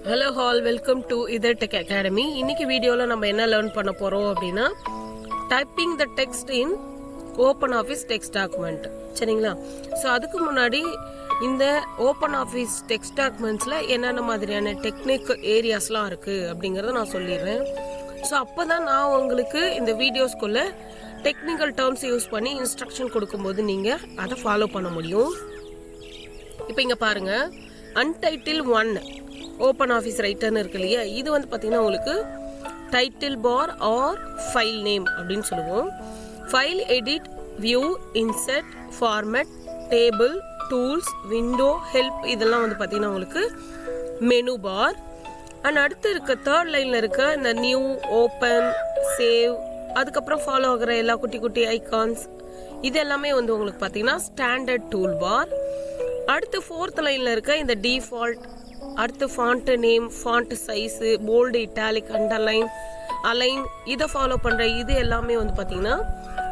Hello all, welcome to IDHAZH Academy. இன்னைக்கு வீடியோல நம்ம என்ன லேர்ன் பண்ண போறோம் அப்படினா typing the text in OpenOffice text document. சரிங்களா? சோ அதுக்கு முன்னாடி இந்த OpenOffice text documentsல என்னென்ன மாதிரியான டெக்னிக்கல் ஏரியாஸ்லாம் இருக்கு அப்படிங்கறத நான் சொல்லிடுறேன். சோ அப்பதான் நான் உங்களுக்கு இந்த வீடியோஸ்க்குள்ள டெக்னிக்கல் டர்ம்ஸ் யூஸ் பண்ணி இன்ஸ்ட்ரக்ஷன் கொடுக்கும்போது நீங்க அதை ஃபாலோ பண்ண முடியும். இப்போ இங்க பாருங்க, untitled 1 OpenOffice ரைட்டர்னு இருக்கு இல்லையா, இது வந்து பார்த்தீங்கன்னா உங்களுக்கு title bar R file name அப்படின்னு சொல்லுவோம். File edit, view, insert, format, table, tools, window, help இதெல்லாம் வந்து பார்த்தீங்கன்னா உங்களுக்கு மெனு பார். அண்ட் அடுத்து இருக்க தேர்ட் லைனில் இருக்க இந்த நியூ, ஓப்பன், சேவ், அதுக்கப்புறம் ஃபாலோ ஆகிற எல்லா குட்டி குட்டி ஐகான்ஸ் இது எல்லாமே வந்து உங்களுக்கு பார்த்தீங்கன்னா ஸ்டாண்டர்ட் டூல் பார். அடுத்து ஃபோர்த் லைனில் இருக்க இந்த டிஃபால்ட், அடுத்து font name, font size, bold, italic, underline, align இதை ஃபாலோ பண்ணுற இது எல்லாமே வந்து பார்த்தீங்கன்னா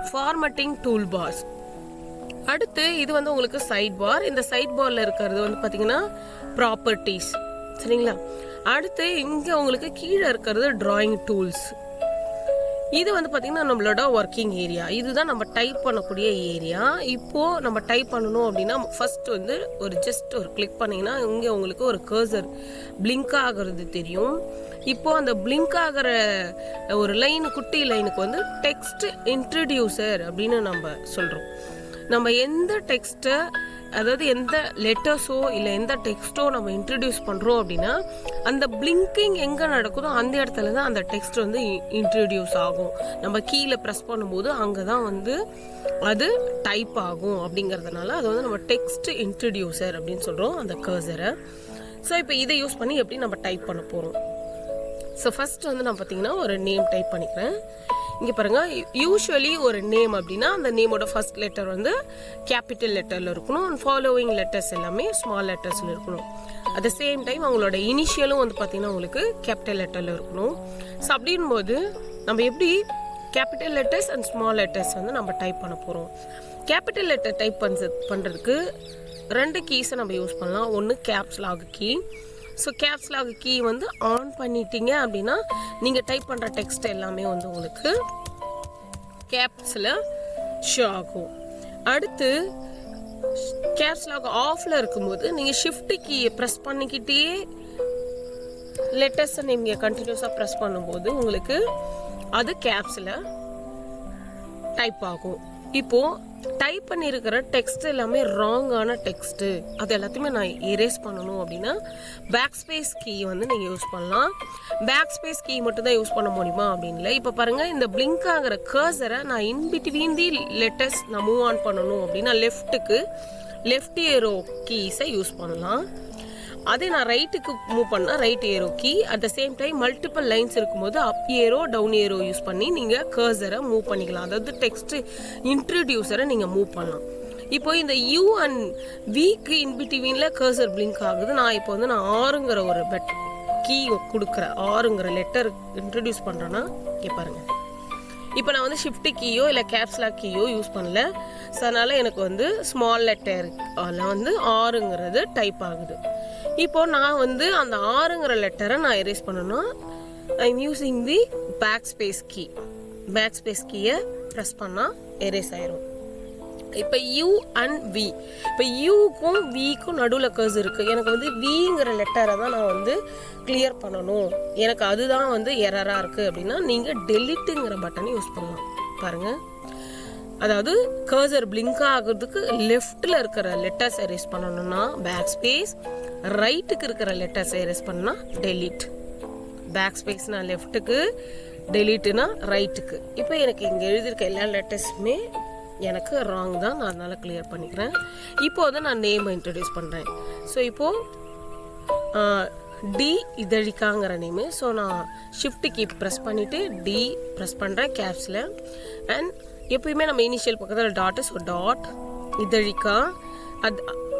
ஃபார்மட்டிங் டூல் பார்ஸ். அடுத்து இது வந்து உங்களுக்கு சைட் பார். இந்த சைட் பாரில் இருக்கிறது வந்து பார்த்தீங்கன்னா ப்ராப்பர்ட்டிஸ். சரிங்களா? அடுத்து இங்கே உங்களுக்கு கீழே இருக்கிறது டிராயிங் டூல்ஸ். இது வந்து பார்த்தீங்கன்னா நம்மளோட ஒர்க்கிங் ஏரியா. இதுதான் நம்ம டைப் பண்ணக்கூடிய ஏரியா. இப்போது நம்ம டைப் பண்ணணும் அப்படின்னா ஃபர்ஸ்ட் வந்து ஜஸ்ட் ஒரு கிளிக் பண்ணிங்கன்னா இங்கே உங்களுக்கு ஒரு கர்சர் பிளிங்க் ஆகிறது தெரியும். இப்போது அந்த பிளிங்க் ஆகிற ஒரு லைன், குட்டி லைனுக்கு வந்து டெக்ஸ்ட் இன்ட்ரடியூசர் அப்படின்னு நம்ம சொல்கிறோம். நம்ம எந்த டெக்ஸ்ட்டை, அதாவது எந்த லெட்டர்ஸோ இல்லை எந்த டெக்ஸ்ட்டோ நம்ம இன்ட்ரடியூஸ் பண்ணுறோம் அப்படின்னா அந்த பிளிங்கிங் எங்கே நடக்குதோ அந்த இடத்துல தான் அந்த டெக்ஸ்ட் வந்து இன்ட்ரடியூஸ் ஆகும். நம்ம கீழே ப்ரெஸ் பண்ணும்போது அங்கே தான் வந்து அது டைப் ஆகும். அப்படிங்கிறதுனால அது வந்து நம்ம டெக்ஸ்ட் இன்ட்ரடியூசர் அப்படின்னு சொல்கிறோம் அந்த கர்சரை. ஸோ இப்போ இதை யூஸ் பண்ணி எப்படி நம்ம டைப் பண்ண போகிறோம். ஸோ ஃபர்ஸ்ட் வந்து நான் பார்த்தீங்கன்னா ஒரு நேம் டைப் பண்ணிக்கிறேன். இங்கே பாருங்கள், யூஸ்வலி ஒரு நேம் அப்படின்னா அந்த நேமோட ஃபர்ஸ்ட் லெட்டர் வந்து கேபிட்டல் லெட்டரில் இருக்கணும். அண்ட் ஃபாலோவிங் லெட்டர்ஸ் எல்லாமே ஸ்மால் லெட்டர்ஸில் இருக்கணும். அட் த சேம் டைம் அவங்களோட இனிஷியலும் வந்து பார்த்தீங்கன்னா உங்களுக்கு கேபிட்டல் லெட்டரில் இருக்கணும். ஸோ அப்படின்போது நம்ம எப்படி capital letters and small letters வந்து நம்ம டைப் பண்ண போகிறோம். கேபிட்டல் லெட்டர் டைப் பண்ணுறதுக்கு 2 கீஸை நம்ம யூஸ் பண்ணலாம். ஒன்று caps lock key. So caps lock key வந்து ஆன் பண்ணிட்டீங்க அப்படின்னா நீங்கள் டைப் பண்ணுற டெக்ஸ்ட் எல்லாமே வந்து உங்களுக்கு கேப்ஸில் ஷோ ஆகும். அடுத்து கேப்ஸ் லாக் ஆஃபில் இருக்கும்போது நீங்கள் ஷிஃப்ட் கீயை ப்ரெஸ் பண்ணிக்கிட்டே லெட்டர்ஸை நீங்கள் கண்டினியூஸாக ப்ரெஸ் பண்ணும்போது உங்களுக்கு அது கேப்ஸில் டைப் ஆகும். இப்போது டைப் பண்ணியிருக்கிற டெக்ஸ்ட் எல்லாமே ராங்கான டெக்ஸ்ட்டு, அது எல்லாத்தையுமே நான் எரேஸ் பண்ணணும் அப்படின்னா பேக்ஸ்பேஸ் கீ வந்து நீங்கள் யூஸ் பண்ணலாம். பேக்ஸ்பேஸ் கீ மட்டும் தான் யூஸ் பண்ண முடியுமா அப்படின்னு இல்லை. இப்போ பாருங்கள், இந்த பிளிங்க் ஆகிற கர்சரை நான் இன்பிட்வீன் தி லெட்டர்ஸ் நான் மூவ் ஆன் பண்ணணும் அப்படின்னா லெஃப்ட் ஏரோ கீஸை யூஸ் பண்ணலாம். அதே நான் ரைட்டுக்கு மூவ் பண்ணால் right arrow key. At the same time multiple lines இருக்கும்போது up arrow, down arrow use பண்ணி நீங்கள் கர்சரை மூவ் பண்ணிக்கலாம். அதாவது டெக்ஸ்ட் இன்ட்ரடியூசரை நீங்கள் மூவ் பண்ணலாம். இப்போ இந்த யூ அண்ட் விக்கு இன்பிட்வீனில் கர்சர் பிளிங்க் ஆகுது. நான் இப்போ வந்து ஆறுங்கிற ஒரு கீ கொடுக்குறேன். ஆறுங்கிற லெட்டர் இன்ட்ரடியூஸ் பண்ணுறேன்னா இங்கே பாருங்கள். இப்போ நான் வந்து ஷிஃப்ட் கீயோ இல்லை கேப்ஸ்லாக் கீயோ யூஸ் பண்ணல. ஸோ அதனால் எனக்கு வந்து ஸ்மால் லெட்டர் அதில் வந்து ஆறுங்கிறது டைப் ஆகுது. இப்போ நான் வந்து அந்த ஆறுங்கிற லெட்டரை நான் எரேஸ் பண்ணணும். I am using the backspace key. Backspace கீயை ப்ரெஸ் பண்ணால் எரேஸ் ஆயிரும். இப்போ யூ அண்ட் வி, இப்போ யூக்கும் விக்கும் நடுவில் கர்ஸ் இருக்குது. எனக்கு வந்து விங்கிற லெட்டரை தான் நான் வந்து கிளியர் பண்ணணும், எனக்கு அதுதான் வந்து எரராக இருக்குது அப்படின்னா நீங்கள் டெலிட்டுங்கிற பட்டனை யூஸ் பண்ணலாம். பாருங்கள், அதாவது கர்சர் பிளிங்க் ஆகிறதுக்கு லெஃப்டில் இருக்கிற லெட்டர்ஸ் எரேஸ் பண்ணணும்னா பேக்ஸ்பேஸ், ரைட்டுக்கு இருக்கிற லெட்டர்ஸ் எரேஸ் பண்ணால் டெலிட். பேக்ஸ்பேஸ்னா லெஃப்ட்டுக்கு, டெலிட்டுனா ரைட்டுக்கு. இப்போ எனக்கு இங்கே எழுதியிருக்க எல்லா லெட்டர்ஸுமே எனக்கு ராங் தான், நான் அதனால் கிளியர் பண்ணிக்கிறேன். இப்போ வந்து நான் நேமை இன்ட்ரடியூஸ் பண்ணுறேன். ஸோ இப்போது டி இதழிக்காங்கிற நேமு. ஸோ நான் ஷிஃப்ட் கீ ப்ரெஸ் பண்ணிவிட்டு டி ப்ரெஸ் பண்ணுறேன் கேப்ஸில். அண்ட் எப்பயுமே நம்ம இனிஷியல் பக்கத்தில் டாட்டு, ஸோ டாட் இதழிக்கா. அது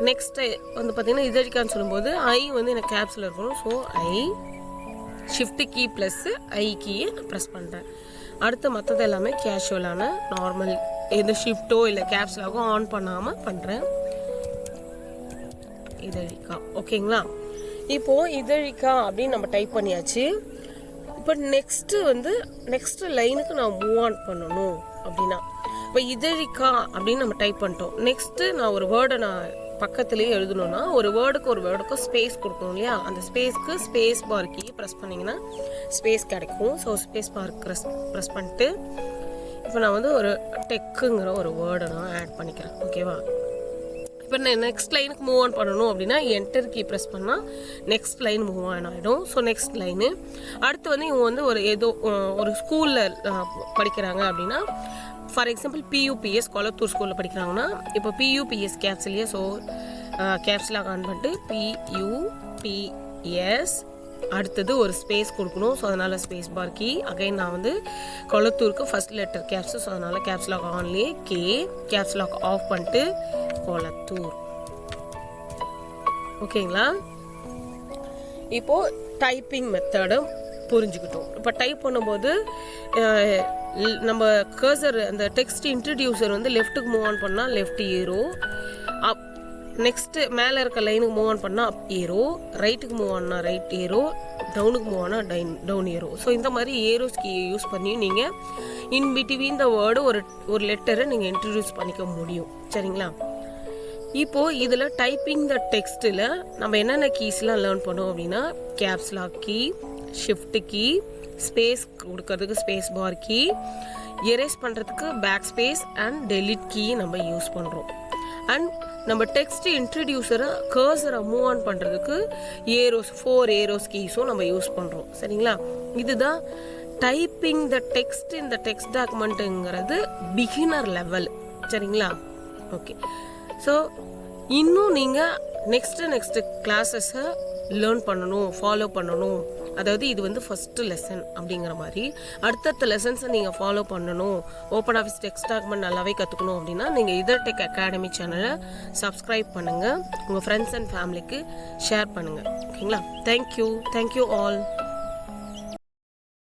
நெக்ஸ்ட்டு வந்து பார்த்திங்கன்னா இதழிக்கான்னு சொல்லும்போது ஐ வந்து எனக்கு கேப்ஸில் இருக்கணும். So I shift key plus I கீயை நான் ப்ரெஸ் பண்ணுறேன். அடுத்து மற்றது எல்லாமே கேஷுவலான நார்மல், எந்த ஷிஃப்ட்டோ இல்லை கேப்ஸ்லாகோ ஆன் பண்ணாமல் பண்ணுறேன். இதழிக்கா. ஓகேங்களா? இப்போது இதழிக்கா அப்படின்னு நம்ம டைப் பண்ணியாச்சு. இப்போ நெக்ஸ்ட்டு லைனுக்கு நான் மூவ் ஆன் பண்ணணும் அப்படின்னா, இப்போ இதழிக்கா அப்படின்னு நம்ம டைப் பண்ணிட்டோம். நெக்ஸ்ட்டு நான் ஒரு வேர்டை நான் பக்கத்துலேயே எழுதணும்னா ஒரு வேர்டுக்கும் ஸ்பேஸ் கொடுக்கணும் இல்லையா? அந்த ஸ்பேஸ்க்கு ஸ்பேஸ் பார் கீ ப்ரெஸ் பண்ணிங்கன்னா ஸ்பேஸ் கிடைக்கும். ஸோ ஸ்பேஸ் பார் ப்ரெஸ் பண்ணிட்டு இப்போ நான் ஒரு டெக்குங்கிற ஒரு வேர்டை நான் ஆட் பண்ணிக்கிறேன். ஓகேவா? இப்போ நான் நெக்ஸ்ட் லைனுக்கு மூவ் ஆன் பண்ணணும் அப்படின்னா என்டர் கீ ப்ரெஸ் பண்ணால் நெக்ஸ்ட் லைன் மூவ் ஆன் ஆகிடும். ஸோ நெக்ஸ்ட் லைனு அடுத்து இவங்க ஒரு ஸ்கூலில் படிக்கிறாங்க அப்படின்னா, ஃபார் எக்ஸாம்பிள் பியூபிஎஸ் கொளத்தூர் ஸ்கூலில் படிக்கிறாங்கன்னா, இப்போ பியூபிஎஸ் கேப்ஸ் இல்லையா? ஸோ கேப்ஸ்லாம் ஆன் பண்ணிட்டு பியூபிஎஸ் அடுத்தது ஒரு ஸ்பேஸ் கொடுக்கணும். ஸோ அதனால் ஸ்பேஸ் பார் கீ. அகைன் நான் கொளத்தூருக்கு ஃபர்ஸ்ட் லெட்டர் கேப்ஸு. ஸோ அதனால் கேப்ஸ் லாக் ஆன்லேயே கேப்ஸ் லாக் ஆஃப் பண்ணிட்டு கொளத்தூர். ஓகேங்களா? இப்போது டைப்பிங் மெத்தடை புரிஞ்சுக்கிட்டோம். இப்போ டைப் பண்ணும்போது நம்ம கர்சர் அந்த டெக்ஸ்ட் இன்ட்ரடியூசர் லெஃப்ட்டுக்கு மூவ் ஆன் பண்ணால் லெஃப்ட் ஏரோ, நெக்ஸ்ட்டு மேலே இருக்க லைனுக்கு மூவ் ஆன் பண்ணால் அப் ஏரோ, ரைட்டுக்கு மூவ் ஆனா ரைட் ஏரோ, டவுனுக்கு மூவ் ஆனால் டவுன் ஏரோ. ஸோ இந்த மாதிரி ஏரோஸ் கீ யூஸ் பண்ணி நீங்கள் இன் பிட்வீன் த வேர்டு ஒரு லெட்டரை நீங்கள் இன்ட்ரடியூஸ் பண்ணிக்க முடியும். சரிங்களா? இப்போது இதில் டைப்பிங் த டெக்ஸ்ட்டில் நம்ம என்னென்ன கீஸ்லாம் லேர்ன் பண்ணோம் அப்படின்னா, caps lock key, shift key, space கொடுக்கறதுக்கு ஸ்பேஸ் பார் கீ, எரேஸ் பண்ணுறதுக்கு backspace and delete key நம்ம யூஸ் பண்ணுறோம். அண்ட் நம்ம டெக்ஸ்ட் இன்ட்ரடியூசரை கர்சரை மூவ் ஆன் பண்ணுறதுக்கு 4 ஏரோஸ் கீஸும் நம்ம யூஸ் பண்ணுறோம். சரிங்களா? இதுதான் டைப்பிங் த டெக்ஸ்ட் இந்த டெக்ஸ்ட் டாக்குமெண்ட்டுங்கிறது பிகினர் லெவல். சரிங்களா? ஓகே. ஸோ இன்னும் நீங்கள் நெக்ஸ்ட்டு கிளாஸஸை லேர்ன் பண்ணணும், ஃபாலோ பண்ணணும். அதாவது இது ஃபஸ்ட்டு லெசன் அப்படிங்கிற மாதிரி அடுத்தடுத்த லெசன்ஸை நீங்கள் ஃபாலோ பண்ணணும், ஓப்பன் ஆஃபீஸ் டெக்ஸ்ட் டாக்குமெண்ட் நல்லாவே கற்றுக்கணும் அப்படின்னா நீங்கள் IDHAZH அகாடமி சேனலை சப்ஸ்கிரைப் பண்ணுங்கள், உங்கள் ஃப்ரெண்ட்ஸ் அண்ட் ஃபேமிலிக்கு ஷேர் பண்ணுங்கள். ஓகேங்களா? Thank you all.